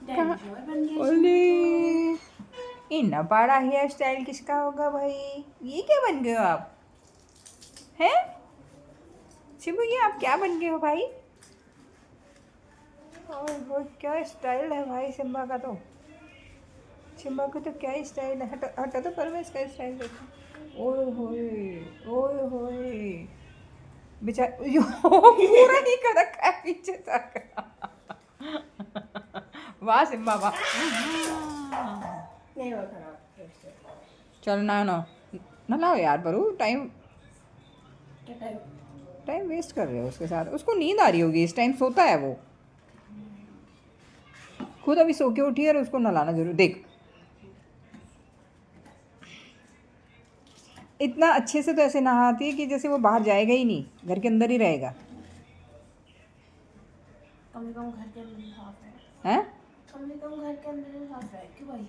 Dinosaur बन गया ओले शिबू तो। इतना बड़ा हेयर स्टाइल किसका होगा भाई? ये क्या बन गए हो आप? हैं शिबू, ये आप क्या बन गए हो भाई? ओह क्या स्टाइल है भाई सिम्बा का तो। सिम्बा का तो क्या स्टाइल है। हटा हटा तो परवेश का स्टाइल देखो। ओए होए बेचारा पूरा ही कर रखा है पीछे तक। वाह सिम्बा वाह। नहीं हुआ खराब। चलो ना ना नलाओ यार बरू। टाइम क्या टाइम? टाइम वेस्ट कर रहे हो उसके साथ। उसको नींद आ रही होगी, इस टाइम सोता है वो। खुद अभी सो के उठी है और उसको नहलाना जरूर। देख इतना अच्छे से तो ऐसे नहाती है कि जैसे वो बाहर जाएगा ही नहीं, घर के अंदर ही रहेगा। कम से कम घर के अंदर साफ है। हैं? कम से कम घर के अंदर साफ है क्यों भाई?